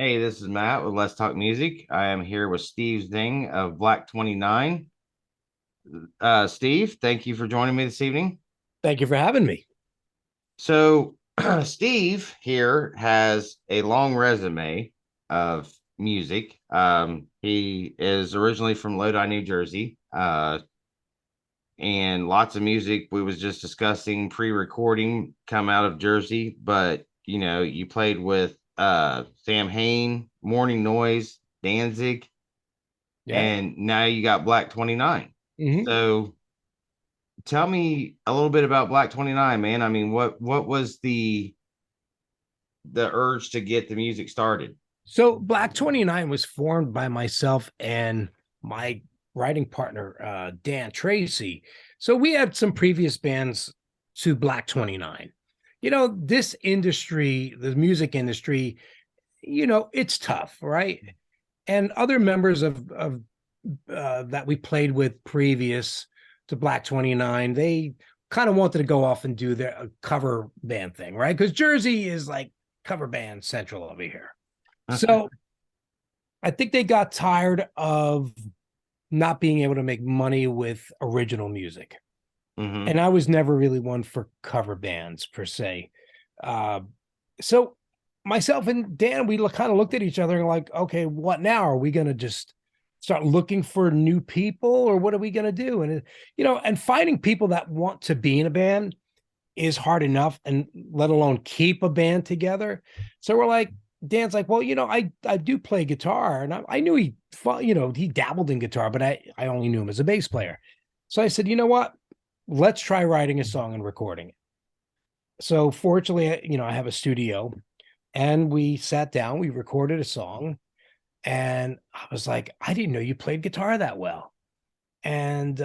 Hey, this is Matt with Let's Talk Music. I am here with Steve Zing of Blak29. Steve, thank you for joining me this evening. Thank you for having me. So, Steve here has a long resume of music. He is originally from Lodi, New Jersey, and lots of music we was just discussing pre-recording come out of Jersey. But you played with Samhain, Mourning Noise, Danzig, Yeah. and now you got Blak29. hmm So tell me a little bit about Blak29, man. I mean, what was the urge to get the music started? So Blak29 was formed by myself and my writing partner, Dan Tracy. So we had some previous bands to Blak29. This industry, the music industry, it's tough, right? And other members of that we played with previous to Blak29, they kind of wanted to go off and do their cover band thing, right? Because Jersey is like cover band central over here. So I think they got tired of not being able to make money with original music. Hmm. And I was never really one for cover bands per se. Uh, so myself and Dan, we kind of looked at each other and like, okay, what now? Are we going to just start looking for new people or what are we going to do? And finding people that want to be in a band is hard enough, and let alone keep a band together. So we're like, Dan's like, well, I do play guitar, and I knew he dabbled in guitar, but I only knew him as a bass player. So I said, you know what? Let's try writing a song and recording it. So fortunately, I have a studio, and we sat down, we recorded a song, and I was like, I didn't know you played guitar that well. And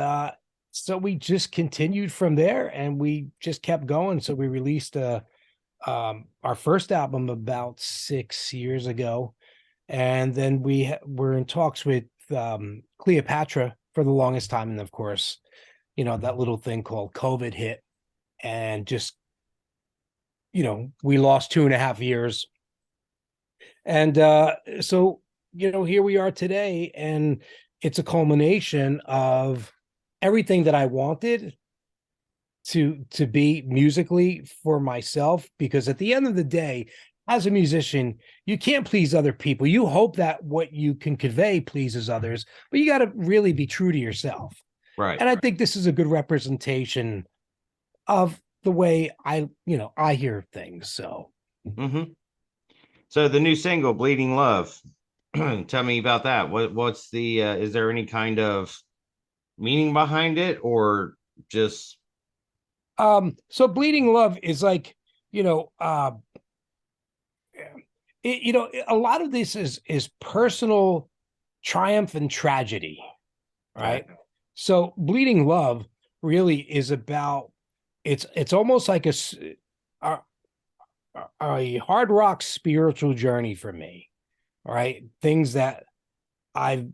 so we just continued from there, and we just kept going. So we released our first album about 6 years ago, and then were in talks with Cleopatra for the longest time, and of course, that little thing called COVID hit, and just we lost 2.5 years, and so here we are today, and it's a culmination of everything that I wanted to be musically for myself, because at the end of the day, as a musician, you can't please other people. You hope that what you can convey pleases others, but you got to really be true to yourself. Right. And I think this is a good representation of the way I hear things. So Hmm. So the new single, "Bleeding Love," tell me about that. What's the is there any kind of meaning behind it, or just so Bleeding Love is like, you know, a lot of this is personal triumph and tragedy, okay? right? So Bleeding Love really is about, it's almost like a, a hard rock spiritual journey for me, right? Things that I've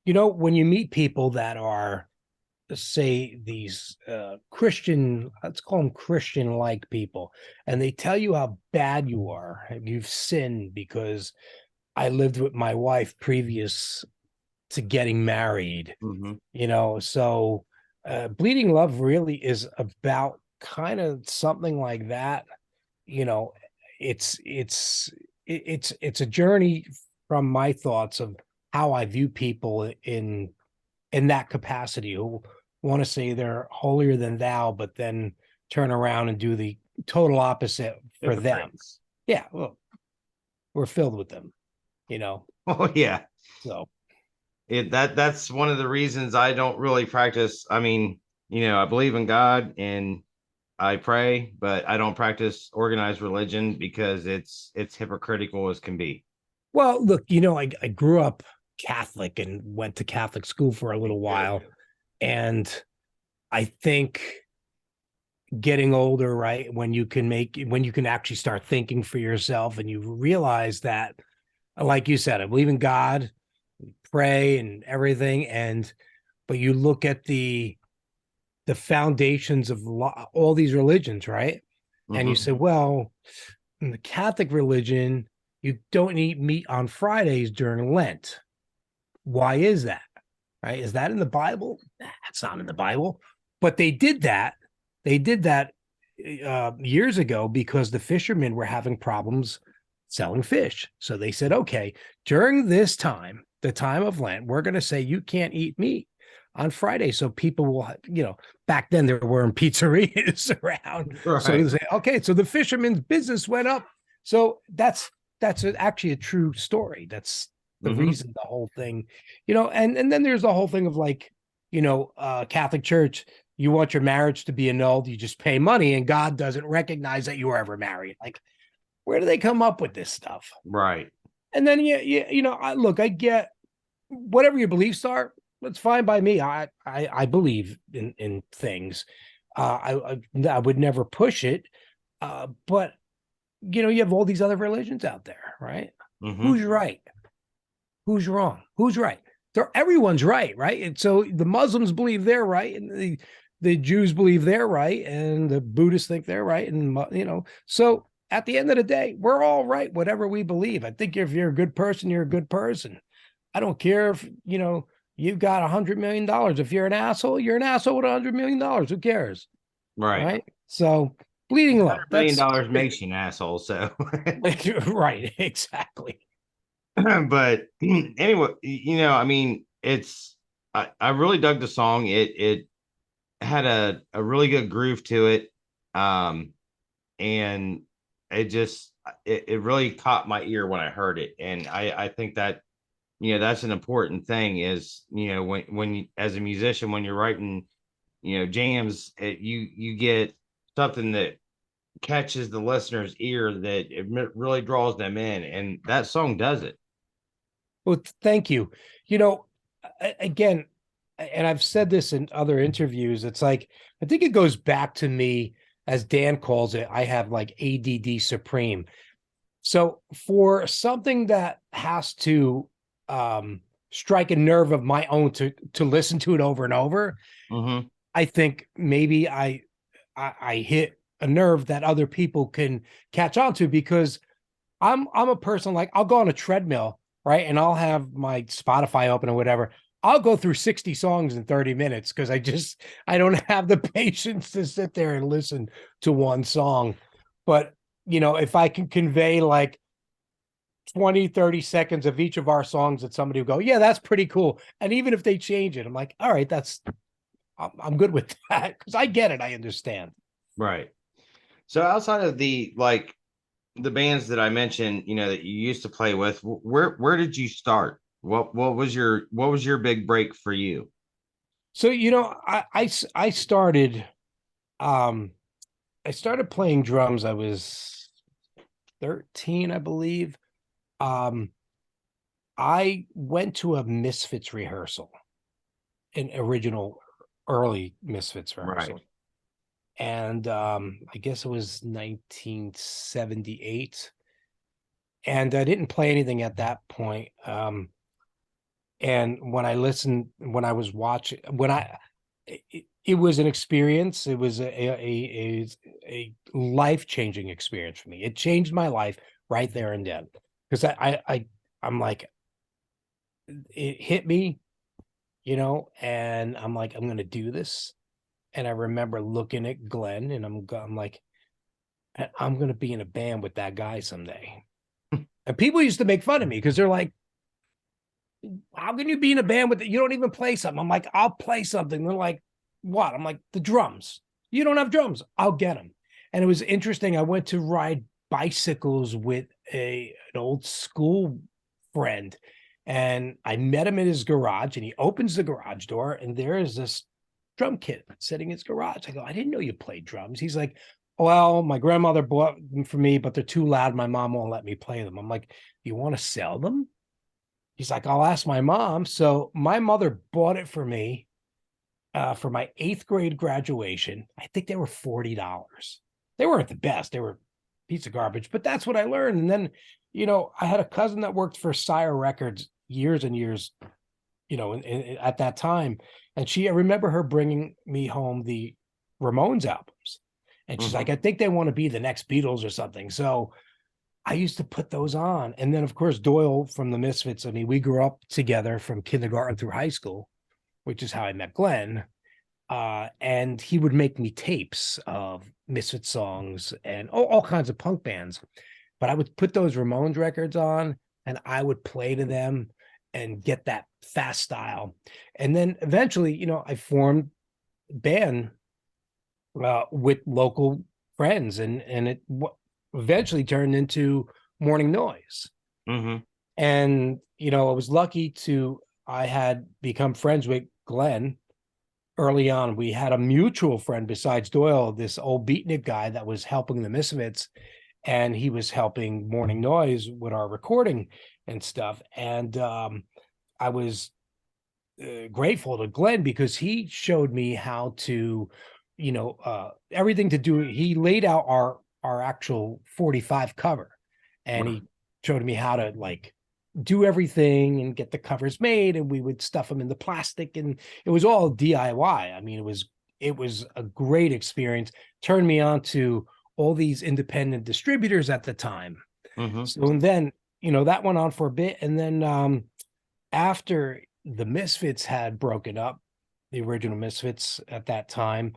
when you meet people that are, say, these Christian, let's call them Christian like people, and they tell you how bad you are, you've sinned because I lived with my wife previous to getting married, Hmm. so Bleeding Love really is about kind of something like that. you know it's it's it's a journey from my thoughts of how I view people in that capacity, who want to say they're holier than thou, but then turn around and do the total opposite for them. Hypocrites. Yeah, well, we're filled with them, you know. Oh yeah. So That's one of the reasons I don't really practice. I mean, I believe in God and I pray, but I don't practice organized religion because it's hypocritical as can be. well, look, I grew up Catholic and went to Catholic school for a Me little too. while. And I think getting older, right, when you can actually start thinking for yourself, and you realize that, like you said, I believe in God, pray and everything, and but you look at the foundations of all these religions, right? And you Hmm. say, well, in the Catholic religion, you don't eat meat on Fridays during Lent. Why is that? Right? Is that in the Bible? That's not in the Bible. But they did that. They did that years ago because the fishermen were having problems selling fish. So they said, okay, during this time, the time of Lent, we're going to say you can't eat meat on Friday. So people will, back then there weren't pizzerias around. Right. So they say, okay, so the fishermen's business went up. So that's actually a true story. That's the reason the whole thing, and then there's the whole thing of like, Catholic Church, you want your marriage to be annulled, you just pay money and God doesn't recognize that you were ever married. Like, where do they come up with this stuff? Right. And then I get whatever your beliefs are, that's fine by me. I believe in things. I would never push it. But you have all these other religions out there, right? Who's right? Who's wrong? Who's right? Everyone's right? And so the Muslims believe they're right, and the Jews believe they're right, and the Buddhists think they're right, and so at the end of the day, we're all right, whatever we believe. I think if you're a good person, you're a good person. I don't care if you've got $100 million. If you're an asshole, you're an asshole with $100 million. Who cares? Right. So bleeding love. $100 million makes you an asshole. So right, exactly. But anyway, I mean, I really dug the song. It had a really good groove to it. And it really caught my ear when I heard it. And I think that, that's an important thing is, when you, as a musician, when you're writing, jams, you get something that catches the listener's ear, that it really draws them in. And that song does it. Well, thank you. Again, and I've said this in other interviews, it's like, I think it goes back to me, as Dan calls it, I have like ADD supreme. So for something that has to strike a nerve of my own to listen to it over and over, I think maybe I hit a nerve that other people can catch on to, because I'm a person, like, I'll go on a treadmill, right? And I'll have my Spotify open or whatever. I'll go through 60 songs in 30 minutes because I don't have the patience to sit there and listen to one song. But, if I can convey like 20, 30 seconds of each of our songs, that somebody will go, yeah, that's pretty cool. And even if they change it, I'm like, all right, I'm good with that, because I get it. I understand. Right. So outside of the bands that I mentioned, that you used to play with, where did you start? What was your big break for you? So, I started I started playing drums. I was 13, I believe. I went to a Misfits rehearsal, an original early Misfits rehearsal. Right. And I guess it was 1978. And I didn't play anything at that point. And when I was watching, it was an experience. It was a life-changing experience for me. It changed my life right there and then, because I'm like, it hit me, and I'm like, I'm gonna do this. And I remember looking at Glenn, and I'm like, I'm gonna be in a band with that guy someday. And people used to make fun of me because they're like, how can you be in a band with it? You don't even play something. I'm like, I'll play something. They're like, what? I'm like, the drums. You don't have drums. I'll get them. And it was interesting. I went to ride bicycles with an old school friend, and I met him in his garage, and he opens the garage door, and there is this drum kit sitting in his garage. I go, I didn't know you played drums. He's like, well, my grandmother bought them for me, but they're too loud. My mom won't let me play them. I'm like, you want to sell them? He's like, I'll ask my mom. So my mother bought it for me for my 8th grade graduation. I think they were $40. They weren't the best. They were a piece of garbage, but that's what I learned. And then, I had a cousin that worked for Sire Records years and years, at that time. And I remember her bringing me home the Ramones albums. And she's like, I think they want to be the next Beatles or something. So I used to put those on. And then, of course, Doyle from the Misfits. I mean, we grew up together from kindergarten through high school, which is how I met Glenn. And he would make me tapes of Misfit songs and all kinds of punk bands. But I would put those Ramones records on and I would play to them and get that fast style. And then eventually, I formed a band with local friends, and it eventually turned into Mourning Noise. Mm-hmm. And I was lucky I had become friends with Glenn early on. We had a mutual friend besides Doyle, this old beatnik guy that was helping the Misfits, and he was helping Mourning Noise with our recording and stuff. And I was grateful to Glenn because he showed me how to, everything to do. He laid out our actual 45 cover, and he showed me how to like do everything and get the covers made, and we would stuff them in the plastic, and it was all DIY. I mean, it was a great experience. Turned me on to all these independent distributors at the time. Mm-hmm. So, and then, that went on for a bit. And then after the Misfits had broken up, the original Misfits at that time,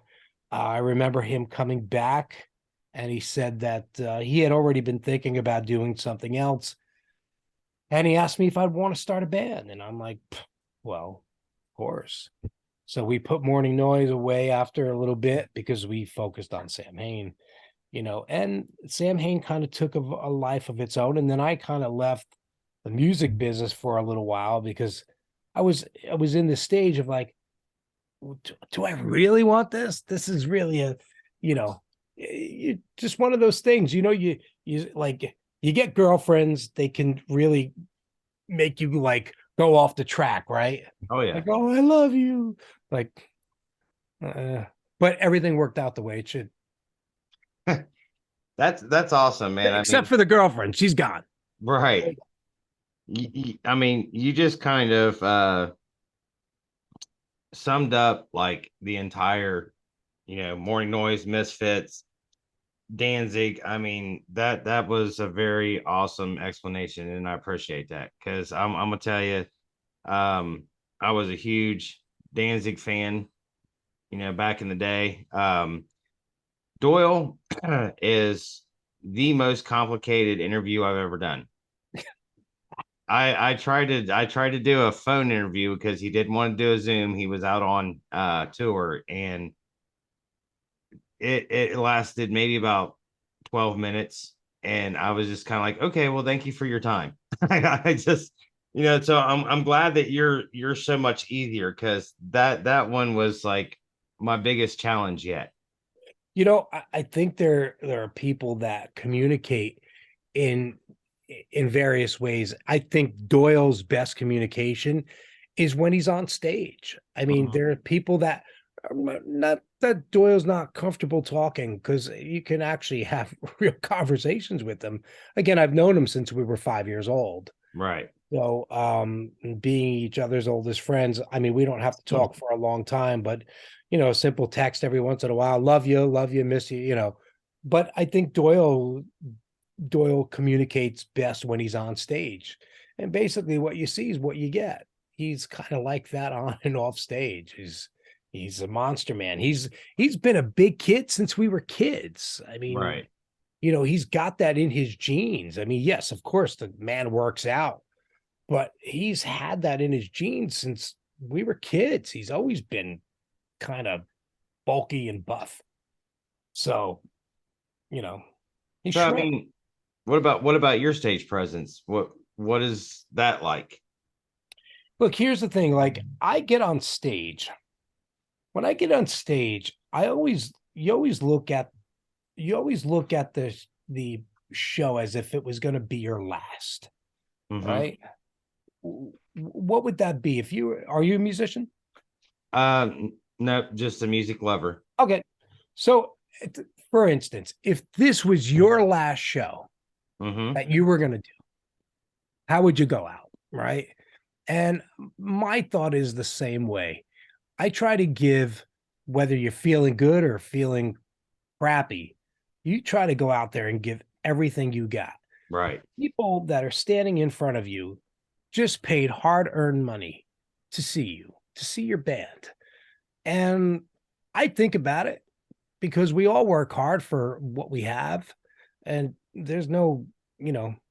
I remember him coming back, and he said that he had already been thinking about doing something else. And he asked me if I'd want to start a band. And I'm like, well, of course. So we put Mourning Noise away after a little bit because we focused on Samhain, and Samhain kind of took a life of its own. And then I kind of left the music business for a little while because I was in the stage of like, do I really want this? This is really just one of those things, you like, you get girlfriends, they can really make you like go off the track, right? Oh yeah. Like, oh, I love you. Like, but everything worked out the way it should. That's awesome, man. Except for the girlfriend. She's gone. Right. I mean, you just kind of summed up like the entire, Morning Noise, Misfits, Danzig. I mean, that was a very awesome explanation, and I appreciate that because I'm gonna tell you, I was a huge Danzig fan, back in the day. Doyle is the most complicated interview I've ever done. I tried to do a phone interview because he didn't want to do a Zoom. He was out on tour, and it lasted maybe about 12 minutes, and I was just kind of like, okay, well, thank you for your time. I just, so I'm glad that you're so much easier because that one was like my biggest challenge yet. I think there are people that communicate in various ways. I think Doyle's best communication is when he's on stage. I mean, Mhm. there are people that not that Doyle's not comfortable talking, because you can actually have real conversations with them. Again, I've known him since we were 5 years old. Right. So, being each other's oldest friends, I mean, we don't have to talk for a long time, but a simple text every once in a while, love you, miss you. But I think Doyle communicates best when he's on stage. And basically what you see is what you get. He's kind of like that on and off stage. He's a monster, man. He's been a big kid since we were kids. I mean, Right. he's got that in his genes. I mean, yes, of course the man works out, but he's had that in his genes since we were kids. He's always been kind of bulky and buff. So, you know, he's So I shredded. mean, what about your stage presence? What is that like? Look, here's the thing. Like, when I get on stage, you always look at the show as if it was going to be your last, Mm-hmm. right? What would that be? Are you a musician? No, just a music lover. Okay. So, for instance, if this was your last show Mm-hmm. that you were going to do, how would you go out? Right. And my thought is the same way. I try to give, whether you're feeling good or feeling crappy, you try to go out there and give everything you got. Right. People that are standing in front of you just paid hard-earned money to see you, to see your band. And I think about it because we all work hard for what we have. And there's no,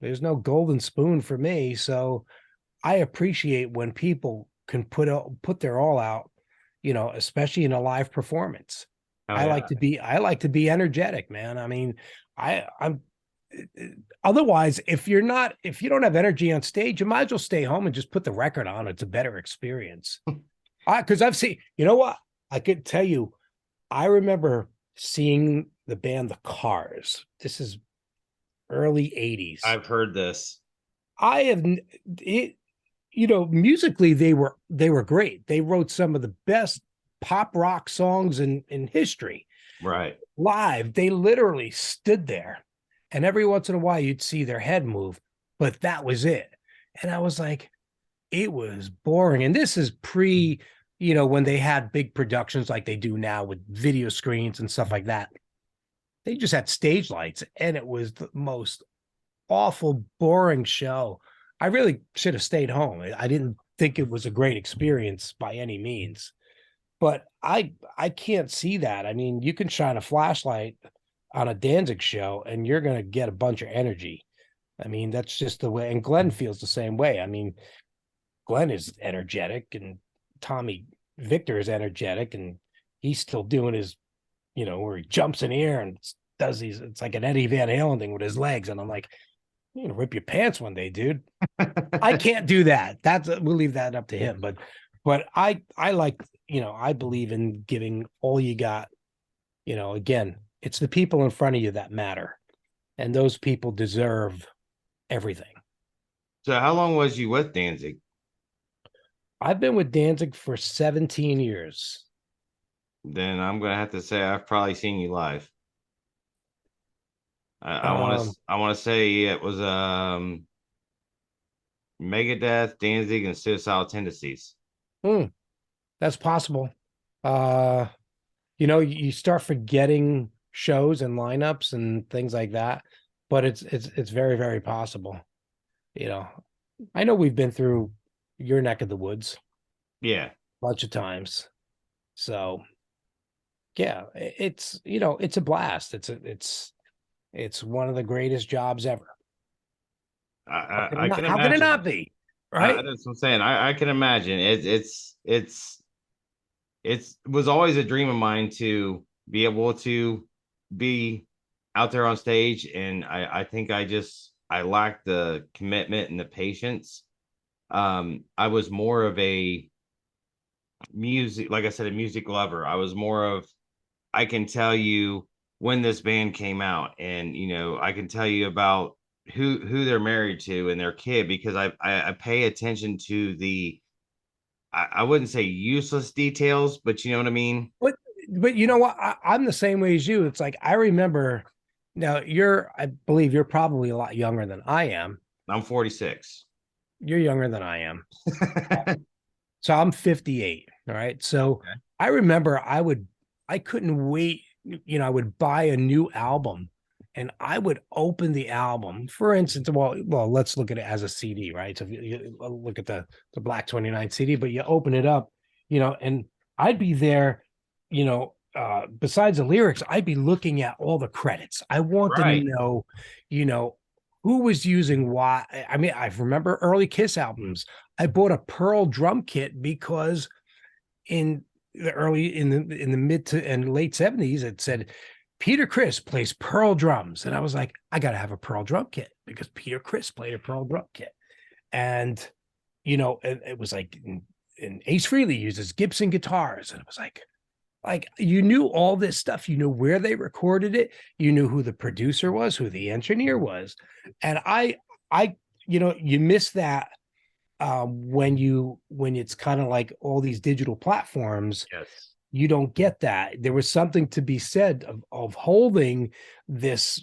there's no golden spoon for me. So I appreciate when people can put their all out, especially in a live performance. Oh yeah. I like to be energetic, man. I mean, I'm otherwise, if you don't have energy on stage, you might as well stay home and just put the record on. It's a better experience. Because I've seen, you know what? I could tell you, I remember seeing the band The Cars. This is early 80s. I've heard this. I have it, musically they were great. They wrote some of the best pop rock songs in history. Right. Live, they literally stood there, and every once in a while you'd see their head move, but that was it. And I was like, it was boring. And this is pre, when they had big productions like they do now with video screens and stuff like that. They just had stage lights, and it was the most awful, boring show. I really should have stayed home. I didn't think it was a great experience by any means. But I can't see that. I mean, you can shine a flashlight on a Danzig show and you're going to get a bunch of energy. I mean, that's just the way. And Glenn feels the same way. I mean, Glenn is energetic and Tommy Victor is energetic and he's still doing his, where he jumps in the air and does these, it's like an Eddie Van Halen thing with his legs. And I'm like, you're going to rip your pants one day, dude. I can't do that. We'll leave that up to him. But I like, I believe in giving all you got. Again, it's the people in front of you that matter. And those people deserve everything. So how long was you with Danzig? I've been with Danzig for 17 years. Then I'm gonna have to say I've probably seen you live. I want to say it was Megadeth, Danzig, and Suicidal Tendencies. That's possible. You start forgetting shows and lineups and things like that, but it's very, very possible. I know we've been through your neck of the woods Yeah. a bunch of times. So yeah, it's a blast. It's one of the greatest jobs ever. I can How can it imagine. not be? Right? That's what I'm saying. I can imagine. It was always a dream of mine to be able to be out there on stage, and I think I lacked the commitment and the patience. I was more of a music, like I said, a music lover. I was more of, I can tell you when this band came out, and I can tell you about who they're married to and their kid, because I pay attention to the, I wouldn't say useless details, but you know what I mean? But you know what? I'm the same way as you. It's like I remember. Now I believe you're probably a lot younger than I am. I'm 46. You're younger than I am. So I'm 58. All right. So Okay. I remember I couldn't wait. I would buy a new album and I would open the album. For instance, well, let's look at it as a CD, right? So if you look at the Blak29 CD, but you open it up, and I'd be there, besides the lyrics, I'd be looking at all the credits. I wanted to know, who was using what. I mean, I remember early Kiss albums. I bought a Pearl drum kit because in the mid to and late 70s, it said Peter Criss plays Pearl drums. And I was like, I gotta have a Pearl drum kit because Peter Criss played a Pearl drum kit. And it was like and Ace Frehley uses Gibson guitars. And it was like you knew all this stuff. You knew where they recorded it, you knew who the producer was, who the engineer was. And I you miss that when it's kind of like all these digital platforms. Yes. You don't get that. There was something to be said of holding this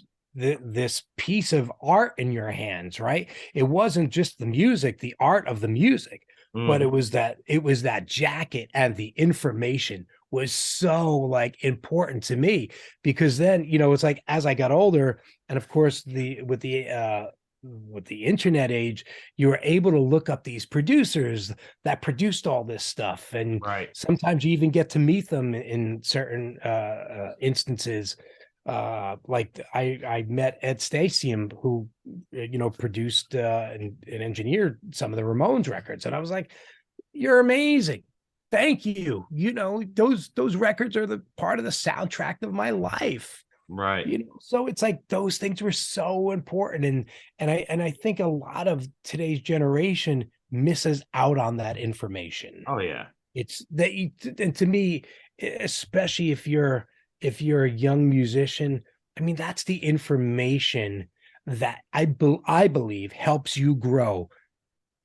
piece of art in your hands, right? It wasn't just the music, the art of the music, but it was that jacket, and the information was so like important to me, because then it's like as I got older, and of course with the with the internet age, you were able to look up these producers that produced all this stuff, and Right. sometimes you even get to meet them in certain instances. Like I met Ed Stasium, who produced and engineered some of the Ramones records, and I was like, "You're amazing." Thank you. Those records are the part of the soundtrack of my life. Right. So it's like those things were so important, and I think a lot of today's generation misses out on that information. Oh yeah. It's that and to me, especially if you're a young musician, I mean, that's the information that I believe helps you grow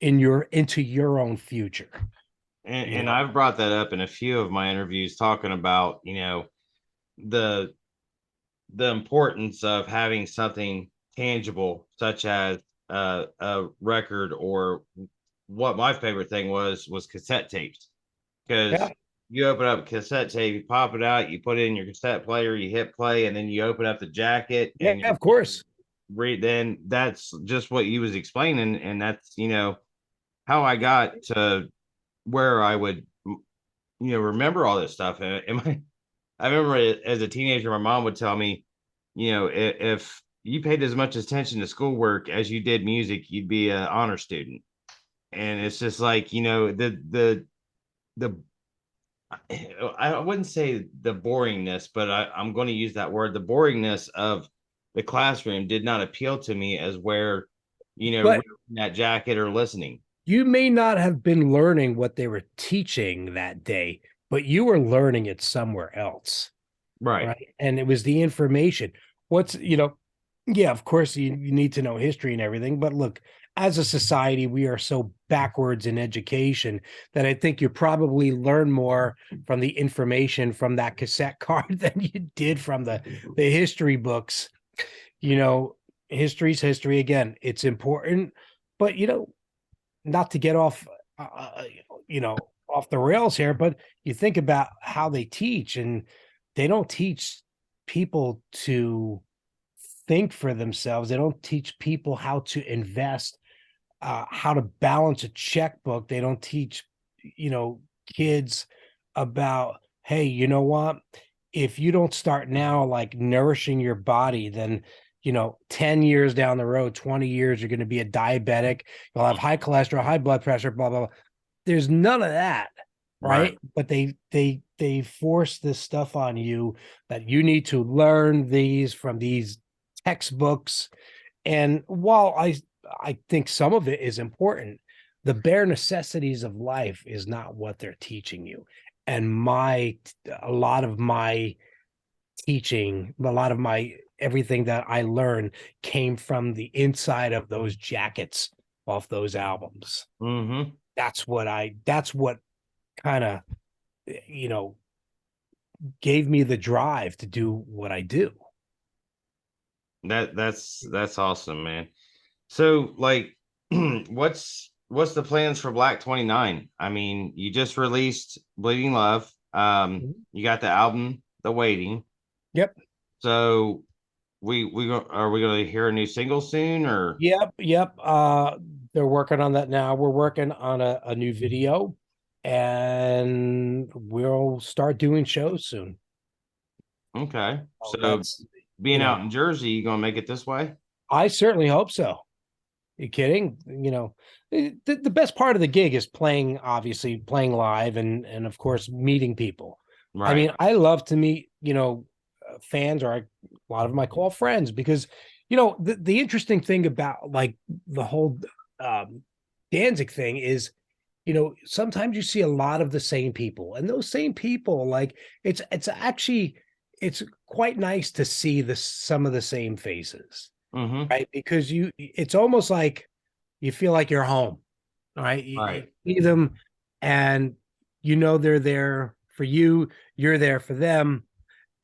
into your own future. And I've brought that up in a few of my interviews, talking about, the the importance of having something tangible, such as a record, or what my favorite thing was cassette tapes, because Yeah, you open up a cassette tape, you pop it out, you put it in your cassette player, you hit play, and then you open up the jacket yeah, and of you course. read. Then that's just what you was explaining, and that's how I got to where I would remember all this stuff. And I remember as a teenager, my mom would tell me, if you paid as much attention to schoolwork as you did music, you'd be an honor student. And it's just like, the I wouldn't say the boringness, but I'm going to use that word. The boringness of the classroom did not appeal to me as where, reading But that jacket or listening. you may not have been learning what they were teaching that day, but you were learning it somewhere else, Right. right? And it was the information. Yeah, of course, you need to know history and everything, but look, as a society, we are so backwards in education that I think you probably learn more from the information from that cassette card than you did from the history books. You know, History's history again. It's important, but not to get you know, off the rails here, but you think about how they teach, and they don't teach people to think for themselves. They don't teach people how to invest, how to balance a checkbook. They don't teach, kids about, hey, you know what? If you don't start now, like nourishing your body, then 10 years down the road, 20 years, you're going to be a diabetic. You'll have high cholesterol, high blood pressure, blah, blah, blah. There's none of that, Right. right? But they force this stuff on you that you need to learn these from these textbooks. And while I think some of it is important, the bare necessities of life is not what they're teaching you. And a lot of my teaching, a lot of my everything that I learned came from the inside of those jackets off those albums. Mm-hmm. That's what kind of, you know, gave me the drive to do what I do. That's awesome, man. So, like, what's the plans for Blak29? I mean, you just released Bleeding Love. You got the album The Waiting. Yep. So are we going to hear a new single soon, or? Yep. They're working on that now. We're working on a new video, and we'll start doing shows soon. Okay. Oh, So that's being out in Jersey, you going to make it this way? I certainly hope so. You kidding? The best part of the gig is playing, obviously playing live, and of course meeting people. I Right. mean, I love to meet, fans, or a lot of them I call friends, because the interesting thing about like the whole um Danzig thing is, sometimes you see a lot of the same people, and those same people, like it's quite nice to see some of the same faces, Mm-hmm. right? Because it's almost like you feel like you're home. All right. You Right. see them, and they're there for you, you're there for them.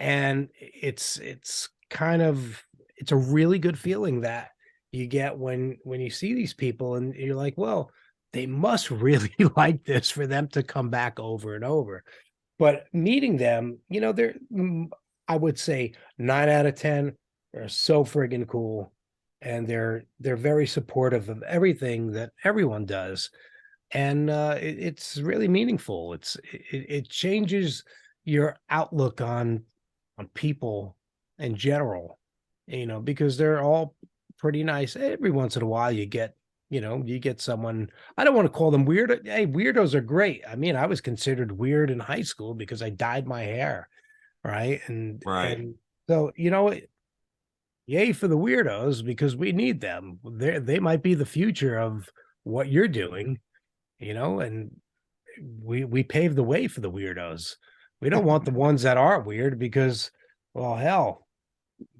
And it's a really good feeling that you get when you see these people, and you're like, well, they must really like this for them to come back over and over. But meeting them, I would say 9 out of 10 are so friggin' cool. and they're very supportive of everything that everyone does, and it's really meaningful. It changes your outlook on people in general, because they're all pretty nice. Every once in a while, you get someone. I don't want to call them weird. Hey, weirdos are great. I mean, I was considered weird in high school because I dyed my hair, right? Right. And so yay for the weirdos because we need them. They might be the future of what you're doing, and we pave the way for the weirdos. We don't want the ones that aren't weird because, well, hell,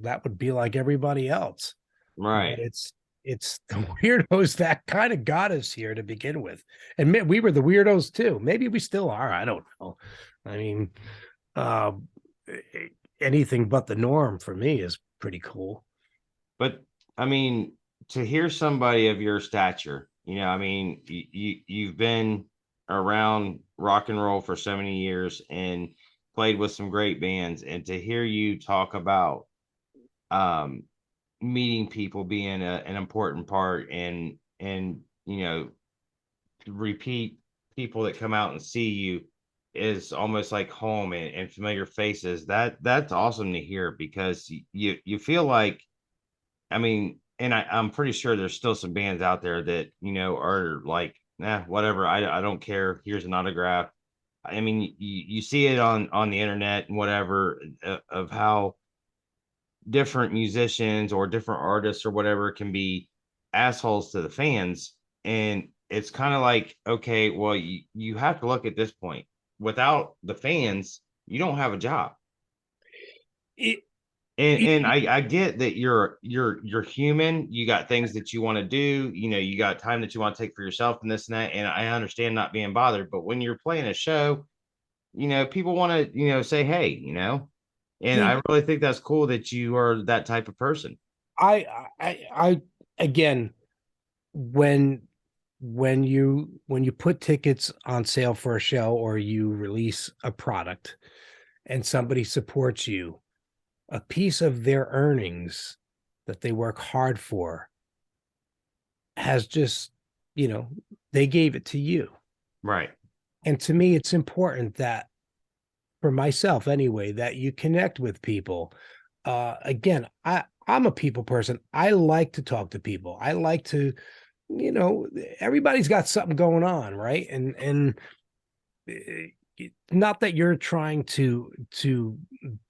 that would be like everybody else. But Right. it's the weirdos that kind of got us here to begin with. And we were the weirdos too. Maybe we still are. I don't know. I mean, uh, anything but the norm for me is pretty cool. But I mean, to hear somebody of your stature, I mean, you've been around rock and roll for so many years and played with some great bands, and to hear you talk about um meeting people being an important part, and repeat people that come out and see you is almost like home, and familiar faces. That's awesome to hear, because you feel like, I mean, and I'm pretty sure there's still some bands out there that, are like, nah, whatever. I don't care. Here's an autograph. I mean, you see it on the internet and whatever, of how different musicians or different artists or whatever can be assholes to the fans. And it's kind of like, okay, well, you have to look at this point. Without the fans, you don't have a job. It, And it, I get that you're human. You got things that you want to do. You got time that you want to take for yourself and this and that. And I understand not being bothered. But when you're playing a show, people want to, say, hey, and it, I really think that's cool that you are that type of person. I again, when when you put tickets on sale for a show or you release a product and somebody supports you, a piece of their earnings that they work hard for has just, you know, they gave it to you. Right. And to me, it's important that, for myself anyway, that you connect with people. Again, I'm a people person. I like to talk to people. I like to, everybody's got something going on, right? And not that you're trying to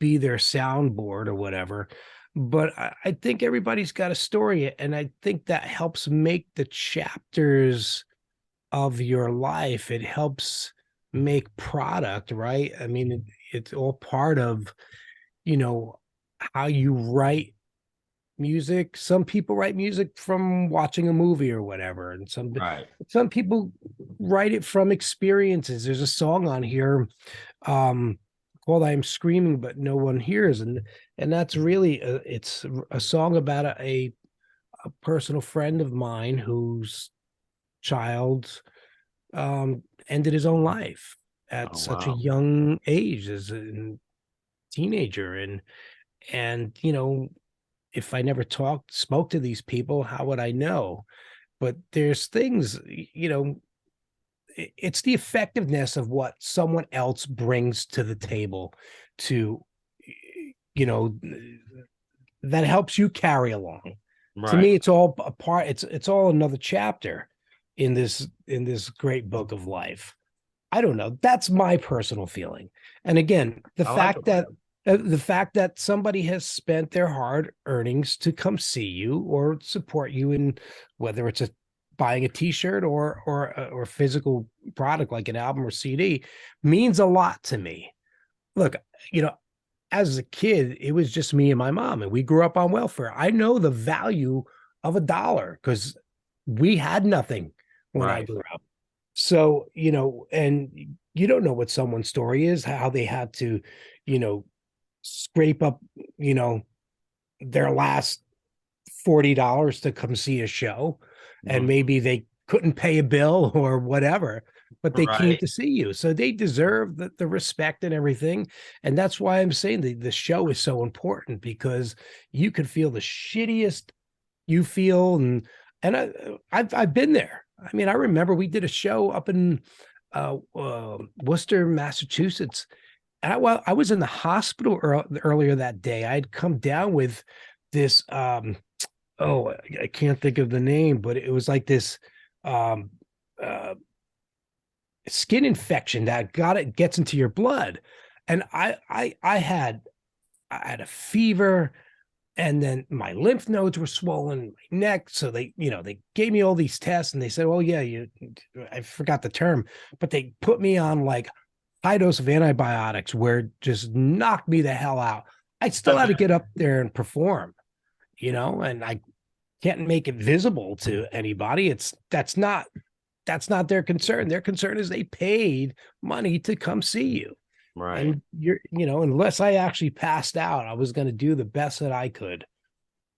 be their soundboard or whatever, but I think everybody's got a story, and I think that helps make the chapters of your life. It helps make product, right? I mean, it's all part of, you know, how you write music. Some people write music from watching a movie or whatever, and Right. some people write it from experiences. There's a song on here um called "I'm Screaming But No One Hears," and that's really it's a song about a personal friend of mine whose child ended his own life at Oh, such a wow. young age as a teenager. And if I never spoke to these people, how would I know? But there's things, it's the effectiveness of what someone else brings to the table to, you know, that helps you carry along. To Right. me, it's all a part, it's all another chapter in this great book of life. I don't know. That's my personal feeling. And again, the I like it. fact that the fact that somebody has spent their hard earnings to come see you or support you in, whether it's buying a t-shirt or physical product like an album or CD, means a lot to me. Look, you know, as a kid, it was just me and my mom, and we grew up on welfare. I know the value of a dollar because we had nothing when I Right. grew up. So, and you don't know what someone's story is, how they had to, you know, scrape up, you know, their last $40 to come see a show. And Mhm. maybe they couldn't pay a bill or whatever, but they came Right. to see you. So they deserve the respect and everything. And that's why I'm saying the show is so important, because you could feel the shittiest, you feel. And I've been there. I mean, I remember we did a show up in Worcester, Massachusetts. And I was in the hospital earlier that day. I'd come down with this oh, I can't think of the name, but it was like this um uh skin infection that gets into your blood. And I had a fever, and then my lymph nodes were swollen, my neck. So they gave me all these tests, and they said, well, yeah, I forgot the term, but they put me on like high dose of antibiotics where it just knocked me the hell out. I still had to get up there and perform, and I can't make it visible to anybody. That's not their concern. Their concern is they paid money to come see you. Right. And unless I actually passed out, I was going to do the best that I could.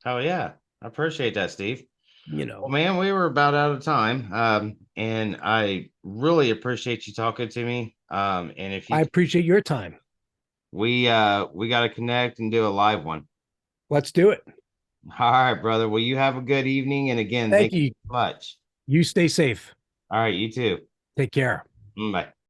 Oh yeah. I appreciate that, Steve. You Well, know, man, we were about out of time. And I really appreciate you talking to me. And if you I appreciate your time. we got to connect and do a live one. Let's do it. All right, brother. Well, you have a good evening. And again, Thank thank you you. so much. You stay safe. All right, you too. Take care. Bye.